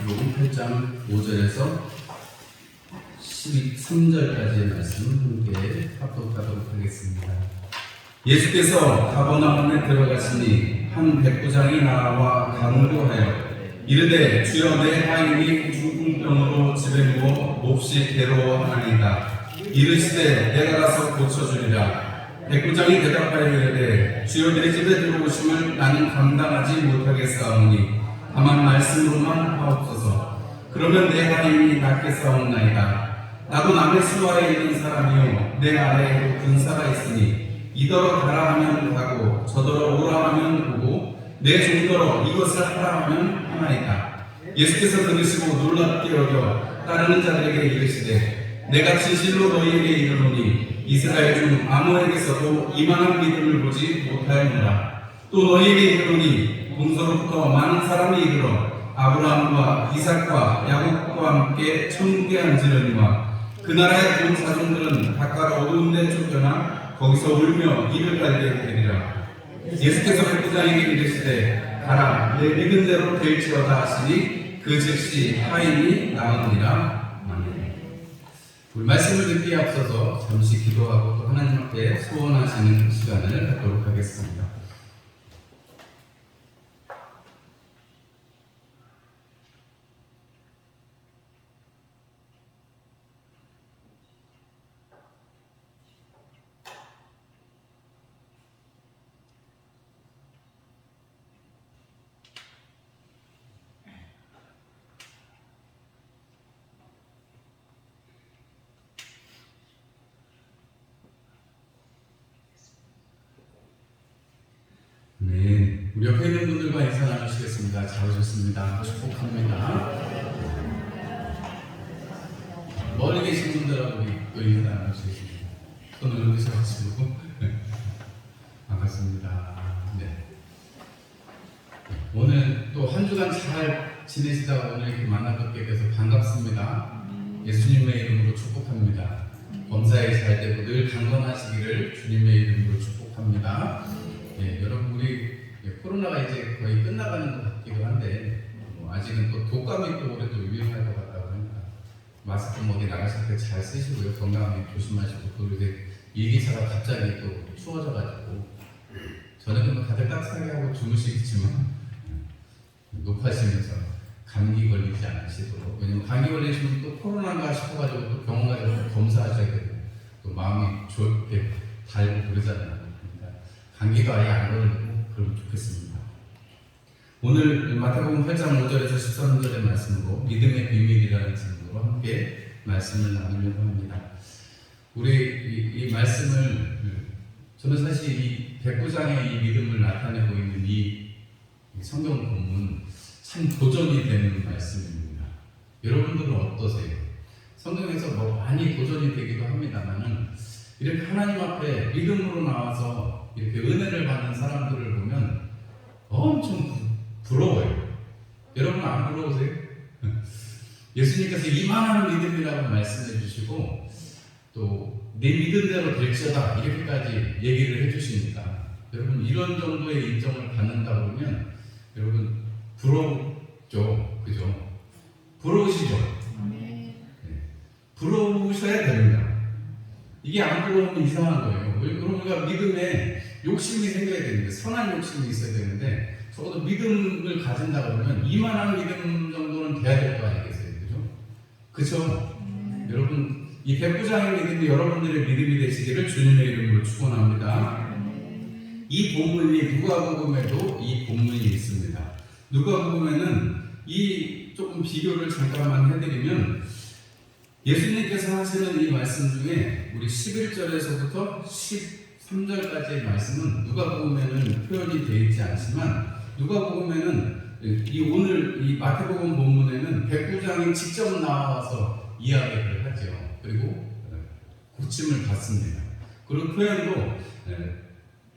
마태복음 8장 5절에서 13절까지의 말씀 함께 합독하도록 하겠습니다. 예수께서 가버나움에 들어가시니 한 백부장이 나와 간구하여 이르되 주여 내 하인이 중풍병으로 집에 누워 몹시 괴로워하나이다. 이르시되 내가 가서 고쳐주리라. 백부장이 대답하여 이르되 주여 내 집에 들어오심을 나는 감당하지 못하겠사오니 다만 말씀으로만 하옵소서. 그러면 내 하인이 낫겠사옵나이다. 나도 남의 수 아래에 있는 사람이요 내 아래에도 근사가 있으니 이더러 가라 하면 가고 저더러 오라 하면 오고 내 종더러 이것을 하라 하면 하나이다. 예수께서 들으시고 놀랍게 여겨 따르는 자들에게 이르시되 내가 진실로 너희에게 이르노니 이스라엘 중 아무에게서도 이만한 믿음을 보지 못하였노라. 또 너희에게 이르노니 동서로부터 많은 사람이 이르러 아브라함과 이삭과 야곱과 함께 천국에 앉으려니와 그 나라의 본 자손들은 각각 어두운 데 쫓겨나 거기서 울며 이를 갈게 되리라. 예수께서 백부장에게 이르시되 가라 내 믿은 대로 될지어다 하시니 그 즉시 하인이 나으니라. 아멘. 우리 말씀을 듣기에 앞서서 잠시 기도하고 또 하나님 앞에 소원하시는 시간을 갖도록 하겠습니다. 네, 우리 옆에 있는 분들과 인사 나누시겠습니다. 잘 오셨습니다. 축복합니다. 멀리 계신 분들하고 또 인사 나누시겠습니다. 손을 올리셔가지고 반갑습니다. 네. 오늘 또 한 주간 잘 지내시다가 오늘 이렇게 만나뵙게 돼서 반갑습니다. 예수님의 이름으로 축복합니다. 범사에 잘 되고 늘 강건하시기를 주님의 이름으로 축복합니다. 예, 여러분 우리 코로나가 이제 거의 끝나가는 것 같기도 한데 아직은 또 독감이 또 올해 또 유행할 것 같다고 하니까 마스크 어디 나가실 때 잘 쓰시고요. 건강하게 조심하시고 또 이제 일기차가 갑자기 또 추워져가지고 저녁은 다들 따뜻하게 하고 주무시겠지만 높아지면서 감기 걸리지 않으시도록, 왜냐면 감기 걸리시면 또 코로나인가 싶어가지고 또 병원 가서 검사하셔야 되고 또 마음이 좋게 달고 그러잖아요. 감기도 아예 안 걸리고 그러면 좋겠습니다. 오늘 마태복음 8장 5절에서 13절의 말씀으로 믿음의 비밀이라는 제목으로 함께 말씀을 나누려고 합니다. 우리 이 말씀을 저는 사실 이 백부장의 이 믿음을 나타내고 있는 이 성경 본문 참 도전이 되는 말씀입니다. 여러분들은 어떠세요? 성경에서 뭐 많이 도전이 되기도 합니다만은 이렇게 하나님 앞에 믿음으로 나와서 이렇게 은혜를 받는 사람들을 보면 엄청 부러워요. 여러분 안 부러우세요? 예수님께서 이만한 믿음이라고 말씀해 주시고 또 내 믿음대로 될지어다 이렇게까지 얘기를 해주시니까 여러분 이런 정도의 인정을 받는다 그러면 여러분 부럽죠, 그죠? 부러우시죠? 네. 부러우셔야 됩니다. 이게 안 부러우면 이상한 거예요. 그러니까 믿음에 욕심이 생겨야 되는데, 선한 욕심이 있어야 되는데, 적어도 믿음을 가진다 그러면 이만한 믿음 정도는 돼야 될 거 아니겠어요, 그죠? 그죠? 여러분 이 백부장의 믿음이 여러분들의 믿음이 되시기를 주님의 이름으로 축원합니다. 이 본문이 누가복음에도 이 본문이 있습니다. 누가복음에는 이 조금 비교를 잠깐만 해드리면 예수님께서 하시는 이 말씀 중에 우리 11절에서부터 13절까지의 말씀은 누가복음에는 표현이 되어 있지 않지만 누가복음에는 오늘 이 마태복음 본문에는 백부장이 직접 나와서 이야기를 하죠. 그리고 고침을 받습니다. 그리고 표현도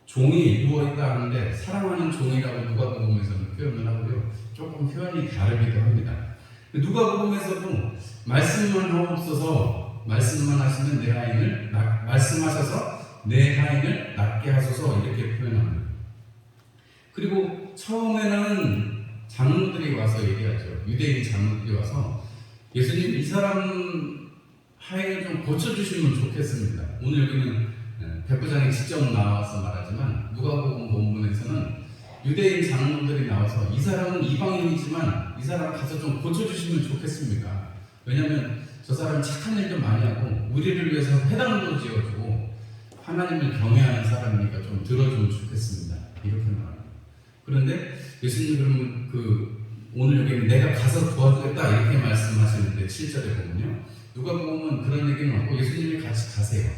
종이 누워있다 하는데 사랑하는 종이라고 누가복음에서는 표현을 하고요. 조금 표현이 다르기도 합니다. 누가복음에서도 말씀만 하옵소서, 말씀만 하시면 내 하인을 말씀하셔서 내 하인을 낫게 하소서 이렇게 표현합니다. 그리고 처음에는 장로들이 와서 얘기하죠. 유대인 장로들이 와서 예수님 이 사람 하행을 좀 고쳐주시면 좋겠습니다. 오늘 여기는 백부장이 직접 나와서 말하지만 누가복음 본문에서는 유대인 장로들이 나와서 이 사람은 이방인이지만 이 사람 가서 좀 고쳐주시면 좋겠습니까? 왜냐하면 저 사람 착한 일 좀 많이 하고 우리를 위해서 회당도 지어주고 하나님을 경외하는 사람이니까 좀 들어주면 좋겠습니다. 이렇게 말합니다. 그런데 예수님 그러면 오늘 여기는 내가 가서 도와주겠다 이렇게 말씀하시는데 7절에 보면요. 누가복음은 그런 얘기는 없고 예수님이 같이 가세요.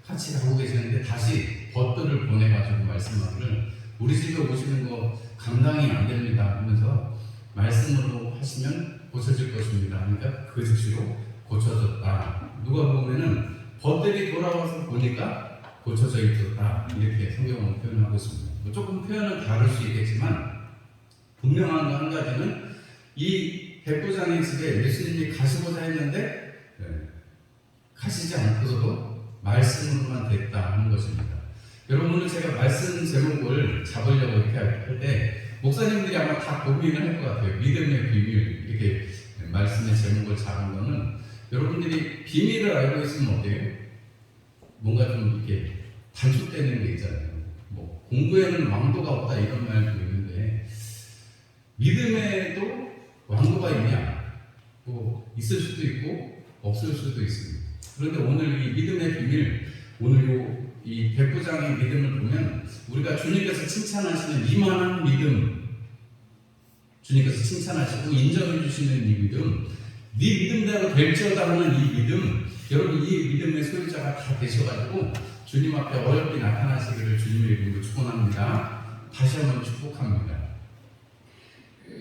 같이 가고 계시는데 다시 벗들을 보내가지고 말씀하기를 우리 집에 오시는 거 감당이 안 됩니다 하면서 말씀으로 하시면 고쳐질 것입니다. 그러니까 그 즉시로 고쳐졌다. 누가복음에는 벗들이 돌아와서 보니까 고쳐져 있었다 이렇게 성경은 표현하고 있습니다. 뭐 조금 표현은 다를 수 있겠지만 분명한 거 한 가지는 이 백부장의 집에 예수님이 가시고자 했는데 가시지 않고서도 말씀으로만 됐다 하는 것입니다. 여러분 오늘 제가 말씀 제목을 잡으려고 이렇게 할 때 목사님들이 아마 다 고민을 할 것 같아요. 믿음의 비밀 이렇게 말씀의 제목을 잡은 거는 여러분들이 비밀을 알고 있으면 어때요? 뭔가 좀 이렇게 단축되는 게 있잖아요. 뭐 공부에는 왕도가 없다 이런 말도 있는데 믿음에도 왕도가 있냐? 뭐 있을 수도 있고 없을 수도 있습니다. 그런데 오늘 이 믿음의 비밀, 오늘 이 백부장의 믿음을 보면 우리가 주님께서 칭찬하시는 이만한 믿음, 주님께서 칭찬하시고 인정해 주시는 이 믿음, 네 믿음대로 될지어다 하는 이 믿음, 여러분 이 믿음의 소유자가 다 되셔가지고 주님 앞에 어렵게 나타나시기를 주님의 이름으로 축원합니다. 다시 한번 축복합니다.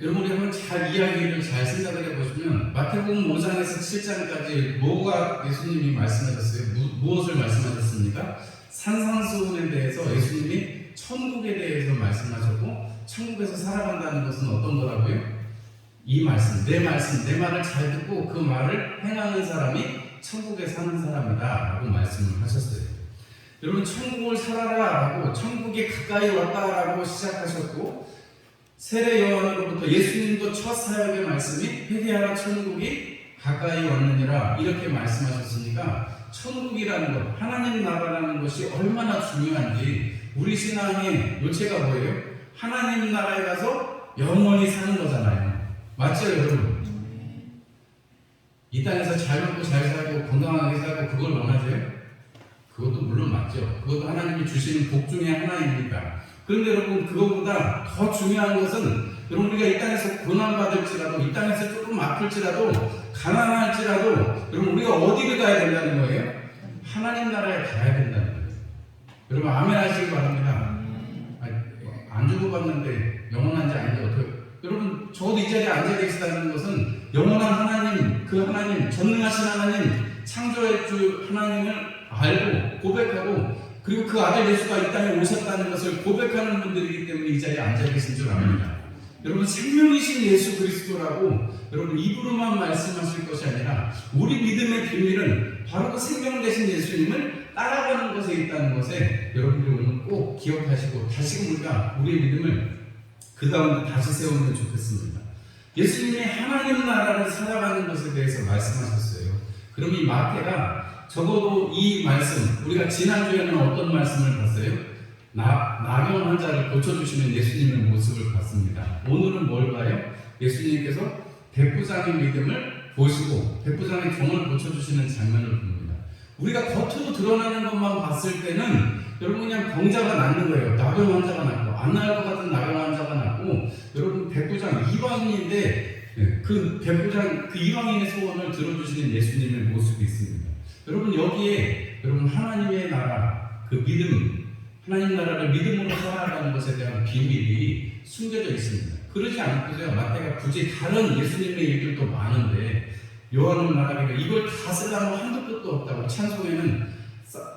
여러분 우리 한번 잘 이야기를 잘 생각을 해보시면 마태복음 5장에서 7장까지 뭐가 예수님이 말씀하셨어요? 무엇을 말씀하셨습니까? 산상수훈에 대해서 예수님이 천국에 대해서 말씀하셨고 천국에서 살아간다는 것은 어떤 거라고요? 이 말씀, 내 말을 잘 듣고 그 말을 행하는 사람이 천국에 사는 사람이다 라고 말씀을 하셨어요. 여러분 천국을 살아라 라고 천국이 가까이 왔다 라고 시작하셨고 세례 요한으로부터 예수님도 첫 사역의 말씀이 회개하라 천국이 가까이 왔느니라 이렇게 말씀하셨으니까 천국이라는 것, 하나님 나라라는 것이 얼마나 중요한지 우리 신앙의 요체가 뭐예요? 하나님 나라에 가서 영원히 사는 거잖아요. 맞죠 여러분? 이 땅에서 잘 먹고 잘 살고 건강하게 살고 그걸 원하세요? 그것도 물론 맞죠. 그것도 하나님이 주시는 복 중에 하나입니다. 그런데 여러분 그것보다 더 중요한 것은 여러분 우리가 이 땅에서 고난받을지라도 이 땅에서 조금 아플지라도 가난할지라도 여러분 우리가 어디를 가야 된다는 거예요? 하나님 나라에 가야 된다는 거예요. 여러분 아멘 하시기 바랍니다. 안 주고받는데 영원한지 아닌지 어떻게 여러분 적어도 이 자리에 앉아 계시다는 것은 영원한 하나님 그 하나님 전능하신 하나님 창조의 주 하나님을 알고 고백하고 그리고 그 아들 예수가 이 땅에 오셨다는 것을 고백하는 분들이기 때문에 이 자리에 앉아 계신 줄 압니다. 여러분 생명이신 예수 그리스도라고 여러분 입으로만 말씀하실 것이 아니라 우리 믿음의 비밀은 바로 그 생명 되신 예수님을 따라가는 것에 있다는 것에 여러분들이 오늘 꼭 기억하시고 다시금 우리가 우리의 믿음을 그 가운데 다시 세우면 좋겠습니다. 예수님이 하나님 나라를 살아가는 것에 대해서 말씀하셨어요. 그럼 이 마태가 적어도 이 말씀, 우리가 지난주에는 어떤 말씀을 봤어요? 나병 환자를 고쳐주시는 예수님의 모습을 봤습니다. 오늘은 뭘 봐요? 예수님께서 백부장의 믿음을 보시고 백부장의 종을 고쳐주시는 장면을 봅니다. 우리가 겉으로 드러나는 것만 봤을 때는 여러분 그냥 병자가 낫는 거예요. 나병 환자가 낫고 안 나을 것 같은 나병 환자가 낫고 여러분 백부장 이방인인데 그 백부장 그 이방인의 소원을 들어주시는 예수님의 모습이 있습니다. 여러분 여기에 여러분 하나님의 나라 그 믿음 하나님 나라를 믿음으로 살아가는 것에 대한 비밀이 숨겨져 있습니다. 그러지 않고요 마태가 굳이 다른 예수님의 일들도 많은데 요한은 말하기를 이걸 다 쓰려면 한도 끝도 없다고 찬송에는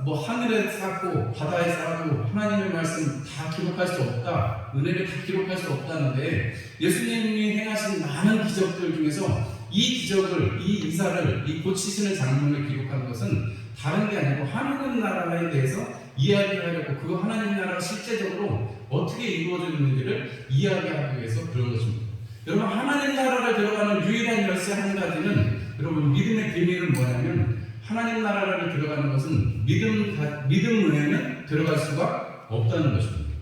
뭐 하늘에 쌓고 바다에 쌓고 하나님의 말씀 다 기록할 수 없다 은혜를 다 기록할 수 없다는데 예수님이 행하신 많은 기적들 중에서 이 기적을 이 이사를 이 고치시는 장면을 기록한 것은 다른 게 아니고 하나님 나라에 대해서 이야기하려고 그 하나님 나라가 실제적으로 어떻게 이루어지는지를 이야기하기 위해서 그런 것입니다. 여러분, 하나님 나라를 들어가는 유일한 열쇠 한 가지는, 여러분, 믿음의 비밀은 뭐냐면, 하나님 나라를 들어가는 것은 믿음 외에는 들어갈 수가 없다는 것입니다.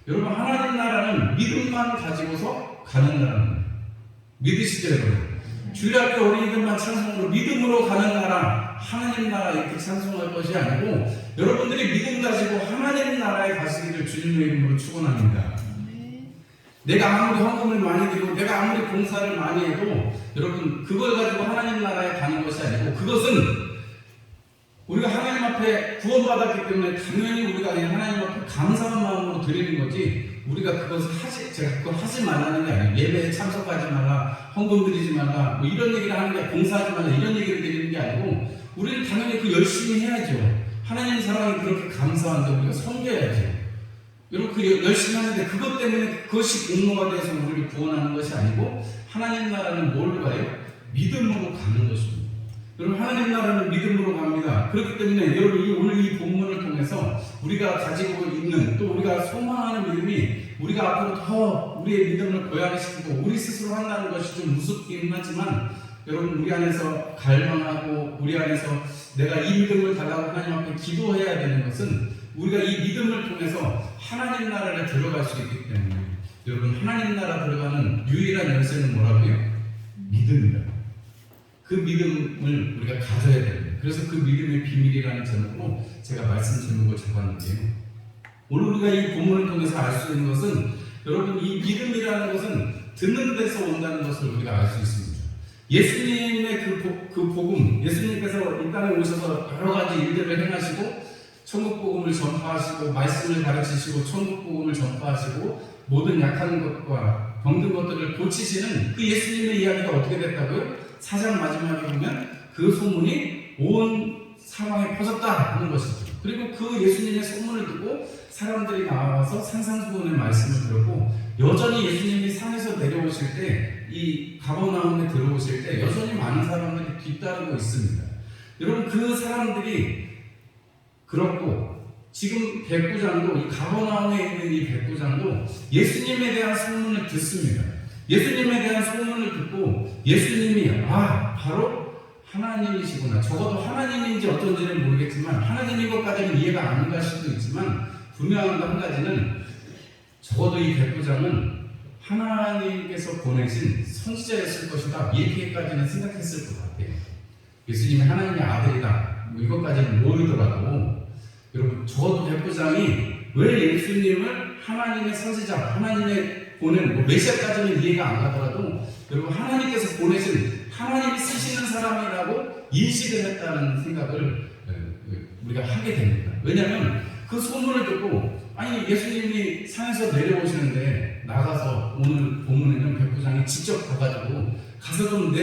여러분, 하나님 나라는 믿음만 가지고서 가는 나라입니다. 믿으시죠, 여러분? 주일학교 어린이들만 찬송으로 믿음으로 가는 나라, 하나님 나라 이렇게 찬송할 것이 아니고, 여러분들이 믿음 가지고 하나님 나라에 가시기를 주님의 이름으로 축원합니다. 내가 아무리 헌금을 많이 드리고 내가 아무리 봉사를 많이 해도 여러분, 그걸 가지고 하나님 나라에 가는 것이 아니고, 그것은 우리가 하나님 앞에 구원받았기 때문에 당연히 우리가 하나님 앞에 감사한 마음으로 드리는 거지, 우리가 그것을 제가 그걸 하지 말라는 게 아니에요. 예배에 참석하지 마라, 헌금 드리지 마라, 뭐 이런 얘기를 하는 게, 봉사하지 마라 이런 얘기를 드리는 게 아니고, 우리는 당연히 그 열심히 해야죠. 하나님 사랑이 그렇게 감사한데 우리가 섬겨야죠. 여러분, 그 열심히 하는데 그것 때문에 그것이 공로가 돼서 우리를 구원하는 것이 아니고, 하나님 나라는 뭘로 가요? 믿음으로 가는 것입니다. 여러분, 하나님 나라는 믿음으로 갑니다. 그렇기 때문에 여러분, 오늘 이 본문을 통해서 우리가 가지고 있는, 또 우리가 소망하는 믿음이 우리가 앞으로 더 우리의 믿음을 고양시키고 우리 스스로 한다는 것이 좀 우습긴 하지만, 여러분, 우리 안에서 갈망하고 우리 안에서 내가 이 믿음을 달라고 하나님 앞에 기도해야 되는 것은, 우리가 이 믿음을 통해서 하나님 나라를 들어갈 수 있기 때문에, 여러분, 하나님 나라 들어가는 유일한 열쇠는 뭐라고요? 믿음이다. 그 믿음을 우리가 가져야 됩니다. 그래서 그 믿음의 비밀이라는 제목으로 제가 말씀 제목을 잡았는데요. 오늘 우리가 이 본문을 통해서 알 수 있는 것은, 여러분, 이 믿음이라는 것은 듣는 데서 온다는 것을 우리가 알 수 있습니다. 예수님의 그 복음, 예수님께서 이 땅에 오셔서 여러 가지 일들을 행하시고 천국 복음을 전파하시고 말씀을 가르치시고 천국 복음을 전파하시고 모든 약한 것과 병든 것들을 고치시는 그 예수님의 이야기가 어떻게 됐다고요? 4장 마지막에 보면 그 소문이 온 사방에 퍼졌다 하는 것이죠. 그리고 그 예수님의 소문을 듣고 사람들이 나와서 산상수훈의 말씀을 들었고, 여전히 예수님이 산에서 내려오실 때, 이 가버나움에 들어오실 때 여전히 많은 사람들이 뒤따르고 있습니다. 여러분, 그 사람들이 그렇고, 지금 백부장도, 이 가버나움에 있는 이 백부장도 예수님에 대한 소문을 듣습니다. 예수님에 대한 소문을 듣고 예수님이 바로 하나님이시구나, 적어도 하나님인지 어쩐지는 모르겠지만 하나님인 것까지는 이해가 안 갈 수도 있지만, 분명한 한 가지는, 적어도 이 백부장은 하나님께서 보내신 선지자였을 것이다, 이렇게까지는 생각했을 것 같아요. 예수님이 하나님의 아들이다, 뭐 이것까지는 모르더라도, 여러분, 적어도 백부장이 왜 예수님을 하나님의 선지자, 하나님의 보낸, 메시아까지는 이해가 안 가더라도, 여러분, 하나님께서 보내신, 하나님이 쓰시는 사람이라고 인식을 했다는 생각을 우리가 하게 됩니다. 왜냐하면 그 소문을 듣고, 아니, 예수님이 산에서 내려오시는데 나가서, 오늘 본문에는 백부장이 직접 가서 좀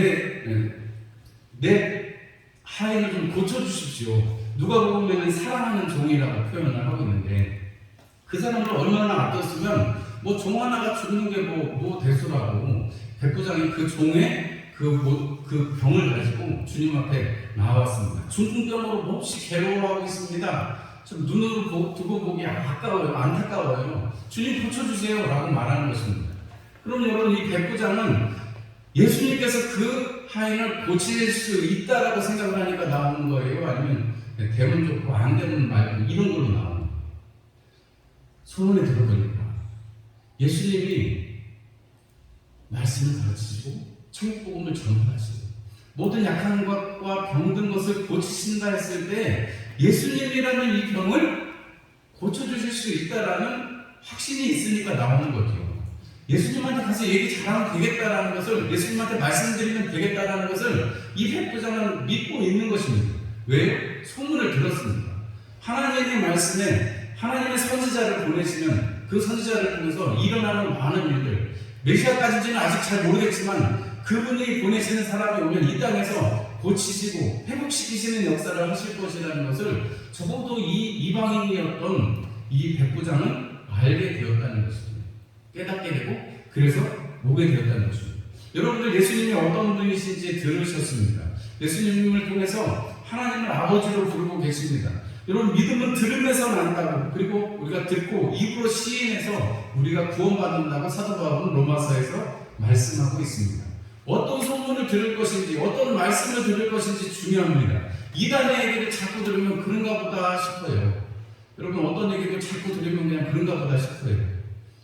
내 하인을 좀 고쳐주십시오. 누가 보면 사랑하는 종이라고 표현을 하고 있는데, 그 사람을 얼마나 아꼈으면 뭐 종 하나가 죽는 게 뭐 대수라고, 백부장이 그 종의 그 병을 가지고 주님 앞에 나왔습니다. 중풍병으로 몹시 괴로워하고 있습니다. 좀 눈으로 두고 보기 아까워요, 안타까워요. 주님 고쳐주세요 라고 말하는 것입니다. 그럼 여러분, 이 백부장은 예수님께서 그 하인을 고칠 수 있다라고 생각을 하니까 나오는 거예요? 아니면 되면 좋고 안 되면 말고 이런 걸로 나오는 거예요? 소문에 들어보니까 예수님이 말씀을 가르치시고 천국복음을 전파하시고 모든 약한 것과 병든 것을 고치신다 했을 때, 예수님이라는 이 병을 고쳐주실 수 있다라는 확신이 있으니까 나오는 거죠. 예수님한테 가서 얘기 잘하면 되겠다라는 것을, 예수님한테 말씀드리면 되겠다라는 것을 이 백부장은 믿고 있는 것입니다. 왜요? 소문을 들었습니다. 하나님의 말씀에 하나님의 선지자를 보내시면 그 선지자를 통해서 일어나는 많은 일들, 메시아까지는 아직 잘 모르겠지만 그분이 보내시는 사람이 오면 이 땅에서 고치시고 회복시키시는 역사를 하실 것이라는 것을 적어도 이 이방인이었던 이 백부장은 알게 되었다는 것입니다. 깨닫게 되고, 그래서 오게 되었다는 것입니다. 여러분들, 예수님이 어떤 분이신지 들으셨습니다. 예수님을 통해서 하나님을 아버지로 부르고 계십니다. 여러분, 믿음은 들음에서 난다고, 그리고 우리가 듣고 입으로 시인해서 우리가 구원받는다고 사도 바울은 로마서에서 말씀하고 있습니다. 어떤 소문을 들을 것인지, 어떤 말씀을 들을 것인지 중요합니다. 이단의 얘기를 자꾸 들으면 그런가 보다 싶어요. 여러분, 어떤 얘기도 자꾸 들으면 그냥 그런가 보다 싶어요.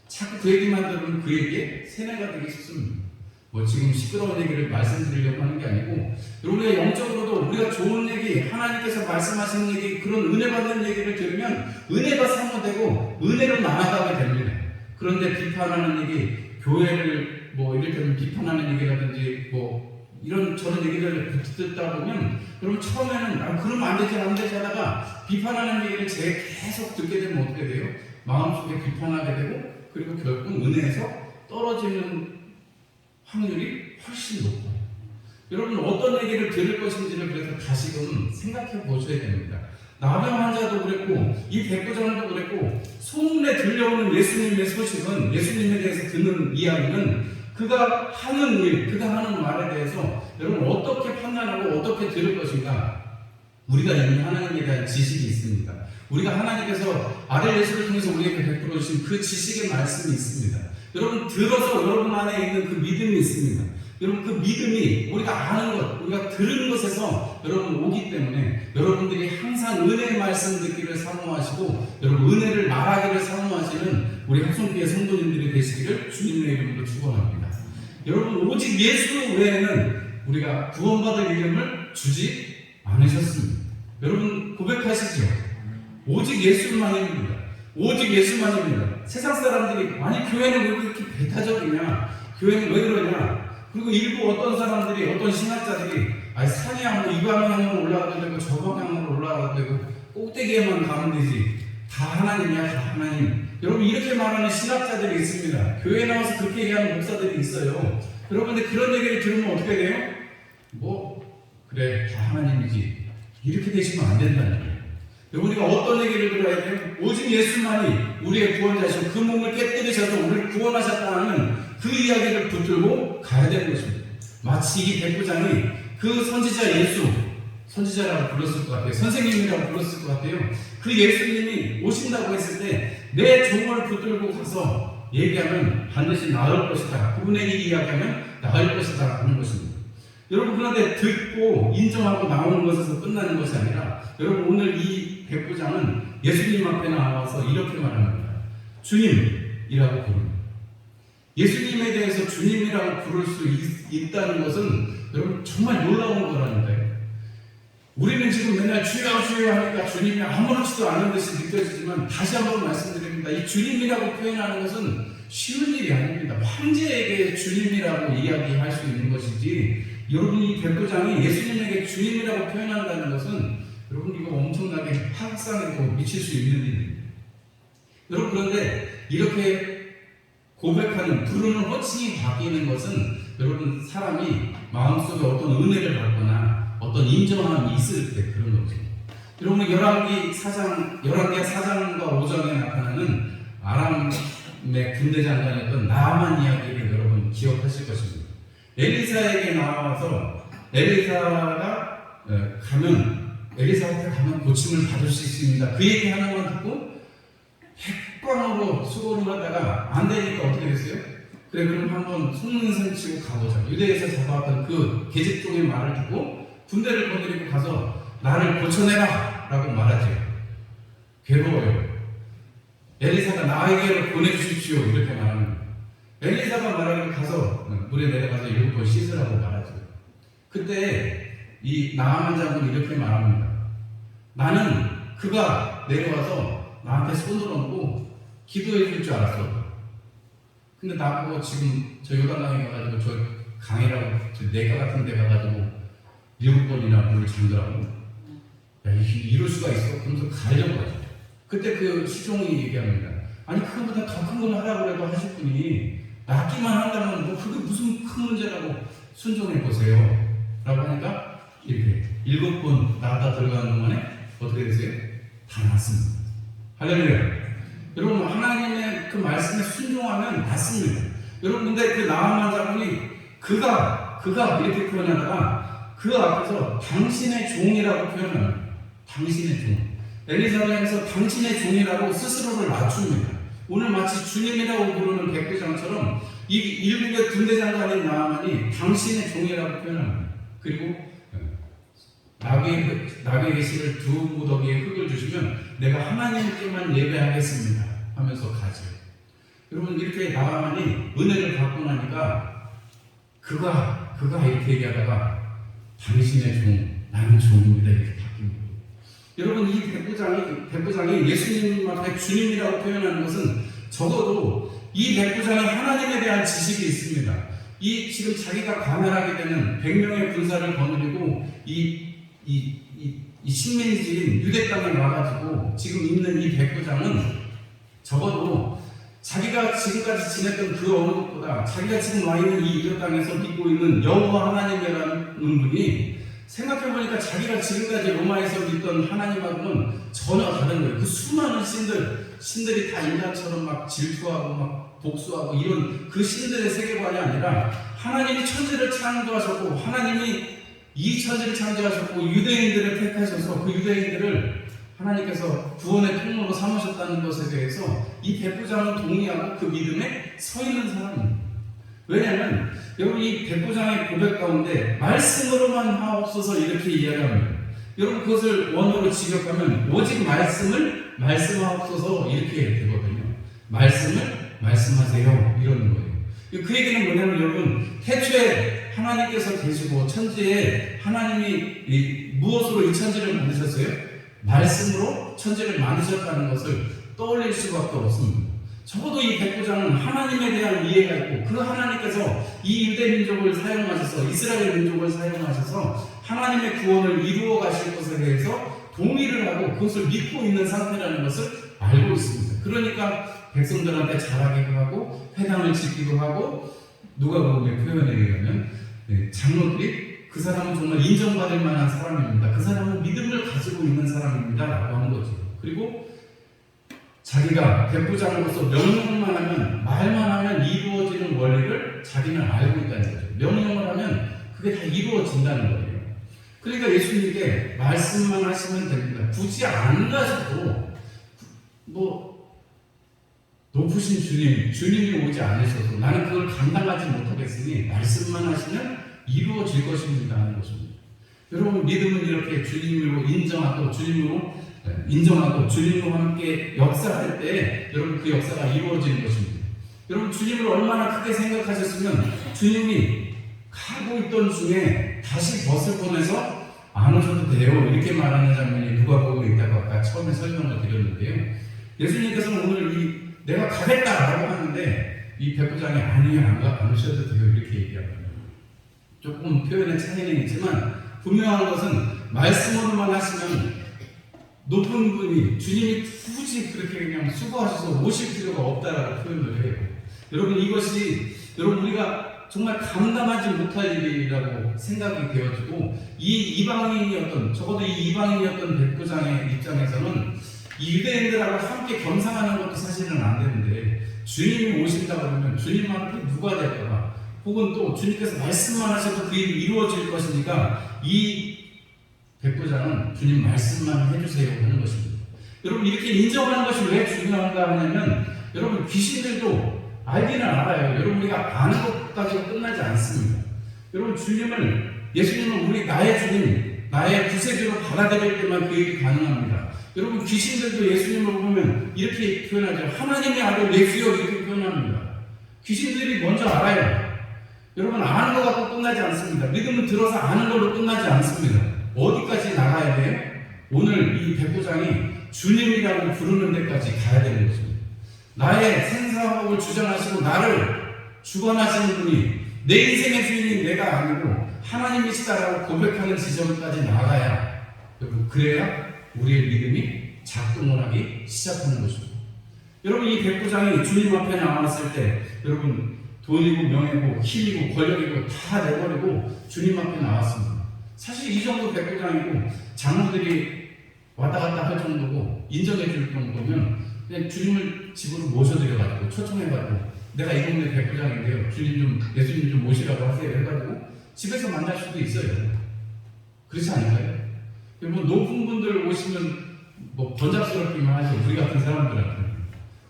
자꾸 그 얘기만 들으면 그 얘기에 세뇌가 되기 쉽습니다. 뭐 지금 시끄러운 얘기를 말씀드리려고 하는 게 아니고, 우리가 영적으로도 우리가 좋은 얘기, 하나님께서 말씀하시는 얘기, 그런 은혜 받는 얘기를 들으면 은혜가 사모되고 은혜로 나아가게 됩니다. 그런데 비판하는 얘기, 교회를 뭐 이를테면 비판하는 얘기라든지 뭐 이런 저런 얘기를 듣다 보면, 그럼 처음에는 그러면 안 되지 하다가 비판하는 얘기를 계속 듣게 되면 어떻게 돼요? 마음속에 비판하게 되고, 그리고 결국 은혜에서 떨어지는 확률이 훨씬 높아요. 여러분, 어떤 얘기를 들을 것인지를 그래서 다시금 생각해 보셔야 됩니다. 나병 환자도 그랬고, 이 백부장도 그랬고, 소문에 들려오는 예수님의 소식은, 예수님에 대해서 듣는 이야기는 그가 하는 일, 그가 하는 말에 대해서 여러분 어떻게 판단하고 어떻게 들을 것인가, 우리가 이미 하나님에 대한 지식이 있습니다. 우리가 하나님께서 아들 예수를 통해서 우리에게 베풀어 주신 그 지식의 말씀이 있습니다. 여러분, 들어서 여러분 안에 있는 그 믿음이 있습니다. 여러분, 그 믿음이 우리가 아는 것, 우리가 들은 것에서 여러분 오기 때문에 여러분들이 항상 은혜의 말씀 듣기를 사모하시고, 여러분 은혜를 말하기를 사모하시는 우리 학송교회 성도님들이 되시기를 주님의 이름으로 축원합니다. 여러분, 오직 예수 외에는 우리가 구원받을 이름을 주지 않으셨습니다. 여러분 고백하시죠? 오직 예수만입니다. 오직 예수만입니다. 세상 사람들이 아니 교회는 왜 그렇게 배타적이냐, 교회는 왜 그러냐, 그리고 일부 어떤 사람들이, 어떤 신학자들이 산에 한번 이 방향으로 올라가도 되고 저 방향으로 올라가도 되고 꼭대기에만 가면 되지, 다 하나님이야, 다 하나님. 여러분, 이렇게 말하는 신학자들이 있습니다. 교회에 나와서 그렇게 얘기하는 목사들이 있어요. 여러분들 그런 얘기를 들으면 어떻게 돼요? 뭐 그래, 다 하나님이지, 이렇게 되시면 안 된다는 거예요. 우리가 어떤 얘기를 들어야 돼요? 오직 예수만이 우리의 구원자시고 그 몸을 깨뜨리셔서 우리를 구원하셨다는 그 이야기를 붙들고 가야 되는 것입니다. 마치 이 백부장이 그 선지자 예수, 선지자라고 불렀을 것 같아요. 선생님이라고 불렀을 것 같아요. 그 예수님이 오신다고 했을 때 내 종을 붙들고 가서 얘기하면 반드시 나을 것이다, 그분에게 이야기하면 나을 것이다 하는 것입니다. 여러분, 그런데 듣고 인정하고 나오는 것에서 끝나는 것이 아니라, 여러분 오늘 이 백부장은 예수님 앞에 나와서 이렇게 말합니다. 주님이라고 부릅니다. 예수님에 대해서 주님이라고 부를 수 있다는 것은 여러분 정말 놀라운 거라니까요. 우리는 지금 맨날 주여 주여 하니까 주님이 아무렇지도 않은 듯이 느껴지지만, 다시 한번 말씀드립니다. 이 주님이라고 표현하는 것은 쉬운 일이 아닙니다. 황제에게 주님이라고 이야기할 수 있는 것이지, 여러분 이 백부장이 예수님에게 주님이라고 표현한다는 것은 여러분 이거 엄청나게 학상에 미칠 수 있는 일입니다. 여러분, 그런데 이렇게 고백하는, 부르는 호칭이 바뀌는 것은 여러분 사람이 마음속에 어떤 은혜를 받거나 어떤 인정함이 있을 때 그런 거죠. 여러분, 열왕기하 4장과 5장에 나타나는 아람의 군대 장관이었던 나아만 이야기를 여러분 기억하실 것입니다. 엘리사에게 나와서 엘리사한테 가면 고침을 받을 수 있습니다, 그 얘기 하나만 듣고 핵방으로 수고를 하다가 안 되니까 어떻게 됐어요? 그래, 그럼 한번 속는셈 치고 가보자. 유대에서 잡아왔던 그 계집종의 말을 듣고 군대를 거느리고 가서 나를 고쳐내라 라고 말하죠. 괴로워요. 엘리사가 나에게 보내주십시오 이렇게 말합니다. 엘리사가 말하기를 가서 물에 내려가서 7번 씻으라고 말하죠. 그때 이 나아만 장군이 이렇게 말합니다. 나는 그가 내려와서 나한테 손을 얹고 기도해 줄 줄 알았어. 근데 나보고 지금 저 요단강에 가가지고 저 강이라고 저 내가 같은 데 가가지고 7번이나 물을 잠그라고, 야, 이럴 수가 있어? 그러면서 가려고 하죠. 그때 그 시종이 얘기합니다. 아니 그거보다 더 큰 걸 하라고 해도 하실 분이 낫기만 한다면 뭐 그게 무슨 큰 문제라고 순종해 보세요 라고 하니까 이렇게 7번 나갔다 들어가는 동안에 어떻게 되세요? 다 낫습니다. 할렐루야. 여러분, 하나님의 그 말씀에 순종하면 낫습니다. 여러분, 근데 그 나아만 장군이 그가 이렇게 표현하다가 그 앞에서 당신의 종이라고 표현합니다. 당신의 종. 엘리사를 향해서 당신의 종이라고 스스로를 낮춥니다. 오늘 마치 주님이라고 부르는 백부장처럼 이 일국의 군대 장관인 나아만이 당신의 종이라고 표현합니다. 그리고 나귀의 실을 두 무더기에 흙을 주시면 내가 하나님께만 예배하겠습니다 하면서 가죠. 여러분, 이렇게 나아만이 은혜를 받고 나니까 그가 이렇게 얘기하다가 당신의 종, 나는 종입니다 이렇게 바뀐 거예요. 여러분, 이 백부장이 예수님 앞에 주님이라고 표현하는 것은 적어도 이 백부장이 하나님에 대한 지식이 있습니다. 지금 자기가 관할하게 되는 100명의 군사를 거느리고 이 식민지인 유대 땅에 와가지고 지금 있는 이 백부장은 적어도 자기가 지금까지 지냈던 그 어느 것보다 자기가 지금 와 있는 이 유대 땅에서 믿고 있는 여호와 하나님이라는 분이 생각해보니까 자기가 지금까지 로마에서 믿던 하나님하고는 전혀 다른 거예요. 그 수많은 신들이 다 인간처럼 막 질투하고 막 복수하고 이런 그 신들의 세계관이 아니라 하나님이 천지를 창조하셨고 하나님이 이 천지를 창조하셨고 유대인들을 택하셔서 그 유대인들을 하나님께서 구원의 통로로 삼으셨다는 것에 대해서 이 백부장은 동의하고 그 믿음에 서 있는 사람입니다. 왜냐하면 여러분, 이 백부장의 고백 가운데 말씀으로만 하옵소서 이렇게 이야기합니다. 여러분, 그것을 원어로 직역하면 오직 말씀을 말씀하옵소서 이렇게 되거든요. 말씀을 말씀하세요 이러는 거예요. 그 얘기는 뭐냐면 여러분, 태초에 하나님께서 계시고 천지에 하나님이 무엇으로 이 천지를 만드셨어요? 말씀으로 천지를 만드셨다는 것을 떠올릴 수밖에 없습니다. 적어도 이 백부장은 하나님에 대한 이해가 있고 그 하나님께서 이 유대 민족을 사용하셔서 이스라엘 민족을 사용하셔서 하나님의 구원을 이루어 가실 것에 대해서 동의를 하고 그것을 믿고 있는 상태라는 것을 알고 있습니다. 그러니까 백성들한테 잘하기도 하고 회당을 짓기도 하고 누가복음의 표현에 의하면 장로들이 그 사람은 정말 인정받을 만한 사람입니다. 그 사람은 믿음을 가지고 있는 사람입니다 라고 하는 거죠. 그리고 자기가 백부장으로서 명령만 하면, 말만 하면 이루어지는 원리를 자기는 알고 있다는 거죠. 명령을 하면 그게 다 이루어진다는 거예요. 그러니까 예수님께 말씀만 하시면 됩니다. 굳이 안 가셔도 높으신 주님이 오지 않으셔도 나는 그걸 감당하지 못하겠으니 말씀만 하시면 이루어질 것입니다 하는 것입니다. 여러분, 믿음은 이렇게 주님으로 인정하고 주님과 함께 역사할 때 여러분 그 역사가 이루어지는 것입니다. 여러분, 주님을 얼마나 크게 생각하셨으면 주님이 가고 있던 중에 다시 벗을 뻔해서 안 오셔도 돼요 이렇게 말하는 장면이 누가복음에 있다고 아까 처음에 설명을 드렸는데요. 예수님께서는 오늘 내가 가겠다라고 하는데 이 백부장이 안 오셔도 돼요 이렇게 얘기합니다. 조금 표현의 차이는 있지만 분명한 것은 말씀으로만 하시면 높은 분이 주님이 굳이 그렇게 그냥 수고하셔서 오실 필요가 없다라고 표현을 해요. 여러분, 이것이 우리가 정말 감당하지 못할 일이라고 생각이 되어지고 적어도 이 이방인이었던 백부장의 입장에서는 이 유대인들하고 함께 겸상하는 것도 사실은 안 되는데 주님이 오신다 그러면 주님 앞에 누가 될까? 혹은 또 주님께서 말씀만 하셔도 그 일이 이루어질 것이니까 이 백부장은 주님 말씀만 해주세요 하는 것입니다. 여러분, 이렇게 인정하는 것이 왜 중요한가 하냐면 여러분, 귀신들도 알기는 알아요. 여러분, 우리가 아는 것까지가 끝나지 않습니다. 여러분, 예수님은 나의 주님, 나의 구세주로 받아들일 때만 그 일이 가능합니다. 여러분, 귀신들도 예수님을 보면 이렇게 표현하죠. 하나님의 아들 예수여 이렇게 표현합니다. 귀신들이 먼저 알아요. 여러분, 아는 것 갖고 끝나지 않습니다. 믿음은 들어서 아는 걸로 끝나지 않습니다. 어디까지 나가야 돼요? 오늘 이 백부장이 주님이라고 부르는 데까지 가야 되는 것입니다. 나의 생사화복을 주장하시고 나를 주관하시는 분이 내 인생의 주인이 내가 아니고 하나님이시다라고 고백하는 지점까지 나가야, 여러분, 그래야 우리의 믿음이 작동을 하기 시작하는 것입니다. 여러분, 이 백부장이 주님 앞에 나왔을 때 여러분, 돈이고 명예고 힘이고 권력이고 다 내버리고 주님 앞에 나왔습니다. 사실 이 정도 백부장이고 장로들이 왔다 갔다 할 정도고 인정해 줄 정도면 그냥 주님을 집으로 모셔드려가지고 초청해가지고 내가 이 동네 백부장인데요, 예수님 좀 모시라고 하세요 해가지고 집에서 만날 수도 있어요. 그렇지 않을까요? 여러분, 높은 분들 오시면 번잡스럽기만 하죠, 우리 같은 사람들한테.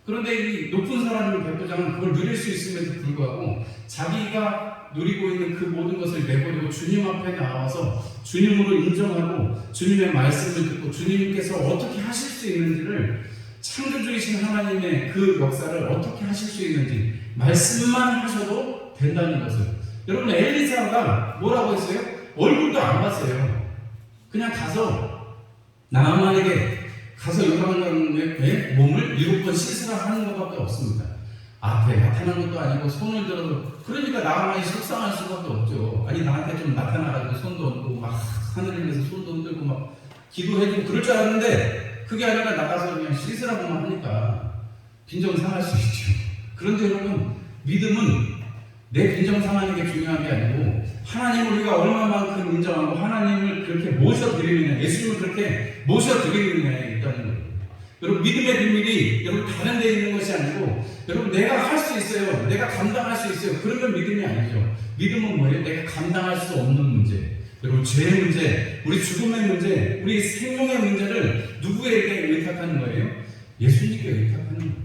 그런데 이 높은 사람인 백부장은 그걸 누릴 수 있음에도 불구하고 자기가 누리고 있는 그 모든 것을 내버리고 주님 앞에 나와서 주님으로 인정하고 주님의 말씀을 듣고 주님께서 어떻게 하실 수 있는지를, 창조주이신 하나님의 그 역사를 어떻게 하실 수 있는지 말씀만 하셔도 된다는 것을, 여러분 엘리사가 뭐라고 했어요? 얼굴도 안 봤어요. 그냥 가서 나만에게 가서 요단강의 몸을 7번 씻으라 하는 것밖에 없습니다. 앞에 나타난 것도 아니고 손을 들어도, 그러니까 나만이 속상할 수밖에 없죠. 아니 나한테 좀 나타나가지고 손도 얹고 막 하늘을 위해서 손도 흔들고 막 기도해주고 그럴 줄 알았는데, 그게 아니라 나가서 그냥 씻으라고만 하니까 빈정 상할 수 있죠. 그런데 여러분, 믿음은 내 빈정 상하는 게 중요한 게 아니고 하나님을 우리가 얼마만큼 인정하고 하나님을 그렇게 모셔드리느냐, 예수님을 그렇게 모셔드리느냐에 있다는 거예요. 여러분 믿음의 비밀이 여러분 다른 데 있는 것이 아니고, 여러분 내가 할 수 있어요, 내가 감당할 수 있어요, 그러면 믿음이 아니죠. 믿음은 뭐예요? 내가 감당할 수 없는 문제, 여러분 죄의 문제, 우리 죽음의 문제, 우리 생명의 문제를 누구에게 의탁하는 거예요? 예수님께 의탁하는 거예요.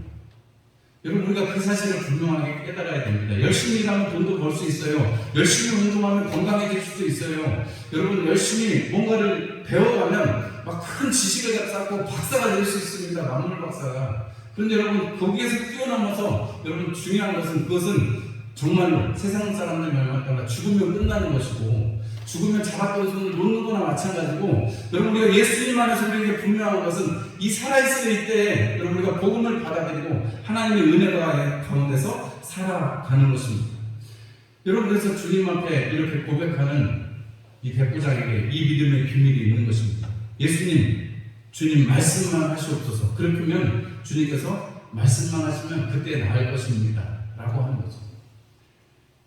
여러분 우리가 그 사실을 분명하게 깨달아야 됩니다. 열심히 일하면 돈도 벌 수 있어요. 열심히 운동하면 건강해질 수도 있어요. 여러분 열심히 뭔가를 배워가면 막 큰 지식을 쌓고 박사가 될 수 있습니다. 만물 박사가. 그런데 여러분 거기에서 뛰어넘어서, 여러분 중요한 것은, 그것은 정말로 세상 사람들 말만 따라 죽으면 끝나는 것이고, 죽으면 잡았던 손을 놓는 거나 마찬가지고, 여러분 우리가 예수님 안에서 우리에게 분명한 것은 이 살아있을 때 여러분 우리가 복음을 받아들이고 하나님의 은혜가 가운데서 살아가는 것입니다. 여러분 그래서 주님 앞에 이렇게 고백하는 이 백부장에게 이 믿음의 비밀이 있는 것입니다. 예수님, 주님 말씀만 하시옵소서. 그렇다면 주님께서 말씀만 하시면 그때 나을 것입니다 라고 하는 거죠.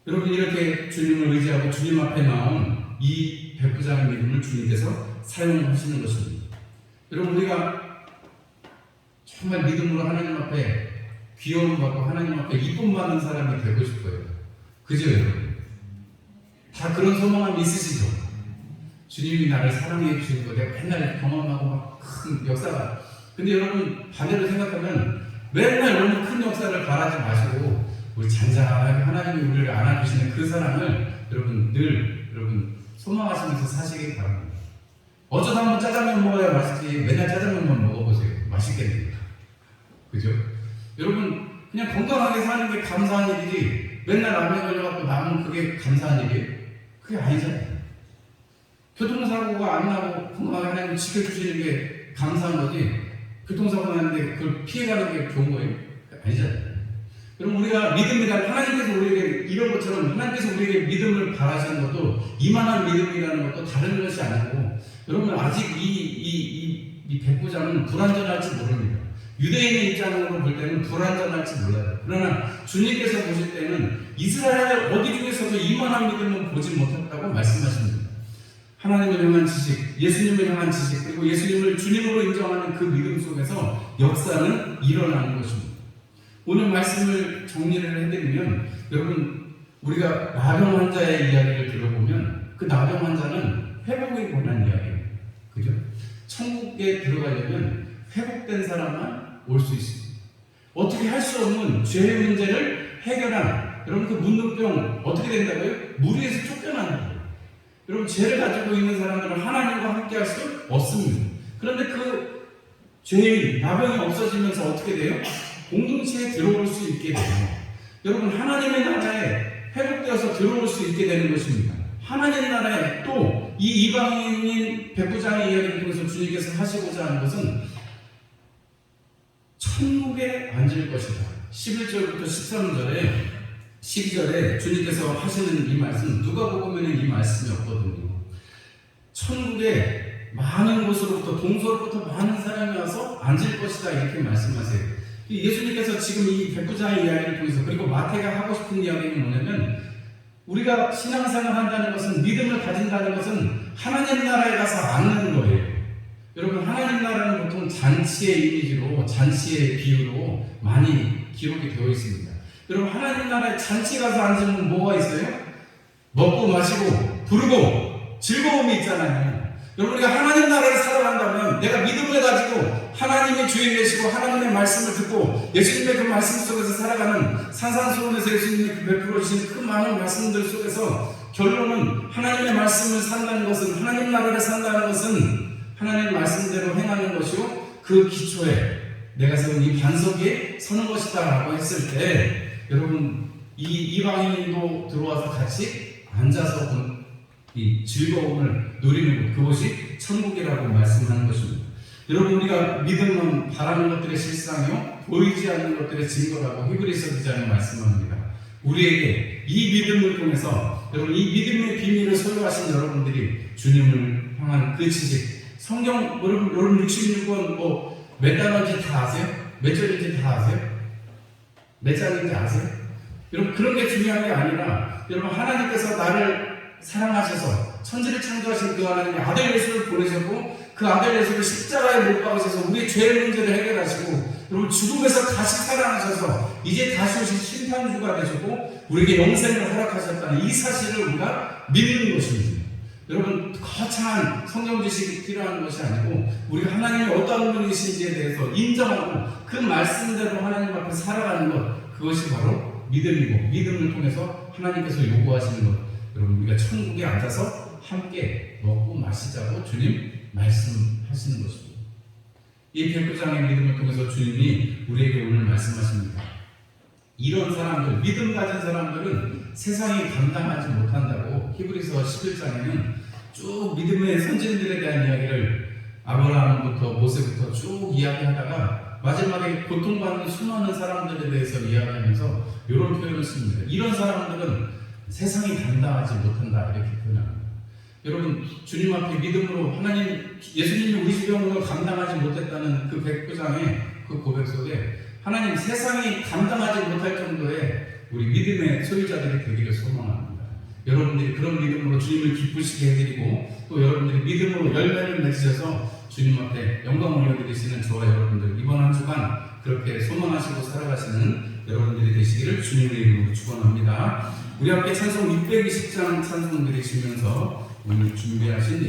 여러분 이렇게 주님을 의지하고 주님 앞에 나온 이 백부장의 믿음을 주님께서 사용하시는 것입니다. 여러분 우리가 정말 믿음으로 하나님 앞에 귀여움 받고 하나님 앞에 이쁨 받는 사람이 되고 싶어요. 그죠 여러분? 다 그런 소망함이 있으시죠? 주님이 나를 사랑해 주시는 거 내가 맨날 경험하고 막 큰 역사가, 근데 여러분 반대로 생각하면 맨날 너무 큰 역사를 바라지 마시고 우리 잔잔하게 하나님이 우리를 안아주시는 그 사랑을 여러분 늘 여러분 소망하시면서 사시길 바랍니다. 어쩌다 한번 짜장면 먹어야 맛있지 맨날 짜장면만 먹어보세요. 맛있겠습니까? 그죠? 여러분 그냥 건강하게 사는 게 감사한 일이지 맨날 라면 걸려갖고 남은 그게 감사한 일이에요? 그게 아니잖아요. 교통사고가 안 나고 건강하게 하나님 지켜주시는 게 감사한 거지, 교통사고 나는데 그걸 피해가는 게 좋은 거예요? 아니잖아요. 여러분 우리가 믿음이란, 하나님께서 우리에게 이런 것처럼 하나님께서 우리에게 믿음을 바라시는 것도 이만한 믿음이라는 것도 다른 것이 아니고, 여러분 아직 이 백부장은 불완전할지 모릅니다. 유대인의 입장으로 볼 때는 불완전할지 몰라요. 그러나 주님께서 보실 때는 이스라엘 어디 중에서도 이만한 믿음은 보지 못했다고 말씀하십니다. 하나님을 향한 지식, 예수님을 향한 지식, 그리고 예수님을 주님으로 인정하는 그 믿음 속에서 역사는 일어나는 것입니다. 오늘 말씀을 정리를 해드리면, 여러분 우리가 나병 환자의 이야기를 들어보면 그 나병 환자는 회복에 관한 이야기예요. 그죠? 천국에 들어가려면 회복된 사람만 올 수 있습니다. 어떻게 할 수 없는 죄의 문제를 해결한, 여러분 그 문둥병 어떻게 된다고요? 무리에서 쫓겨나는 거예요. 여러분 죄를 가지고 있는 사람들은 하나님과 함께 할 수 없습니다. 그런데 그 죄인, 나병이 없어지면서 어떻게 돼요? 공동체에 들어올 수 있게 돼요. 여러분 하나님의 나라에 회복되어서 들어올 수 있게 되는 것입니다. 하나님 나라에 또 이 이방인인 백부장의 이야기를 통해서 주님께서 하시고자 하는 것은 천국에 앉을 것이다. 11절부터 13절에 12절에 주님께서 하시는 이 말씀, 누가복음에는 이 말씀이 없거든요. 천국에 많은 곳으로부터, 동서로부터 많은 사람이 와서 앉을 것이다 이렇게 말씀하세요. 예수님께서 지금 이 백부장의 이야기를 통해서, 그리고 마태가 하고 싶은 이야기는 뭐냐면, 우리가 신앙생활 한다는 것은, 믿음을 가진다는 것은 하나님 나라에 가서 앉는 거예요. 여러분 하나님 나라는 보통 잔치의 이미지로, 잔치의 비유로 많이 기록이 되어 있습니다. 여러분 하나님 나라에 잔치 가서 앉으면 뭐가 있어요? 먹고 마시고 부르고 즐거움이 있잖아요. 여러분, 우리가 하나님 나라를 살아간다면 내가 믿음을 가지고 하나님의 주인 되시고 하나님의 말씀을 듣고 예수님의 그 말씀 속에서 살아가는 산산수훈에서 예수님이 그 베풀어 주신 그 많은 말씀들 속에서 결론은 하나님의 말씀을 산다는 것은, 하나님 나라를 산다는 것은 하나님의 말씀대로 행하는 것이요 그 기초에 내가 세운 이 반석 위에 서는 것이다 라고 했을 때, 여러분, 이 이방인도 들어와서 같이 앉아서 이 즐거움을 누리는 것, 그것이 천국이라고 말씀하는 것입니다. 여러분, 우리가 믿음은 바라는 것들의 실상이요 보이지 않는 것들의 증거라고 히브리서 기자는 말씀합니다. 우리에게 이 믿음을 통해서, 여러분, 이 믿음의 비밀을 소유하신 여러분들이 주님을 향한 그 지식, 성경, 여러분 66권 몇 단어인지 다 아세요? 몇 절인지 다 아세요? 몇 장인지 아세요? 여러분, 그런 게 중요한 게 아니라, 여러분, 하나님께서 나를 사랑하셔서 천지를 창조하신 그 하나님의 아들 예수를 보내셨고, 그 아들 예수를 십자가에 못 박으셔서 우리의 죄의 문제를 해결하시고, 여러분, 죽음에서 다시 살아나셔서 이제 다시 오신 심판주가 되셨고 우리에게 영생을 허락하셨다는 이 사실을 우리가 믿는 것입니다. 여러분, 거창한 성경 지식이 필요한 것이 아니고 우리가 하나님이 어떤 분이신지에 대해서 인정하고 그 말씀대로 하나님 앞에 살아가는 것, 그것이 바로 믿음이고, 믿음을 통해서 하나님께서 요구하시는 것, 여러분, 우리가 천국에 앉아서 함께 먹고 마시자고 주님 말씀하시는 것입니다. 이 109장의 믿음을 통해서 주님이 우리에게 오늘 말씀하십니다. 이런 사람들, 믿음 가진 사람들은 세상이 감당하지 못한다고 히브리서 11장에는 쭉 믿음의 선진들에 대한 이야기를 아브라함부터 모세부터 쭉 이야기하다가 마지막에 고통받는 수많은 사람들에 대해서 이야기하면서 이런 표현을 씁니다. 이런 사람들은 세상이 감당하지 못한다, 이렇게 표현합니다. 여러분, 주님 앞에 믿음으로 예수님이 우리 집에 오는 걸 감당하지 못했다는 그 109장의 그 고백 속에 하나님, 세상이 감당하지 못할 정도의 우리 믿음의 소유자들이 되기를 소망합니다. 여러분들이 그런 믿음으로 주님을 기쁘시게 해드리고, 또 여러분들이 믿음으로 열매를 맺으셔서 주님 앞에 영광을 올려드리시는 저와 여러분들, 이번 한 주간 그렇게 소망하시고 살아가시는 여러분들이 되시기를 주님의 이름으로 축원합니다. 우리 함께 찬송 620장 찬송 드리시면서 오늘 준비하신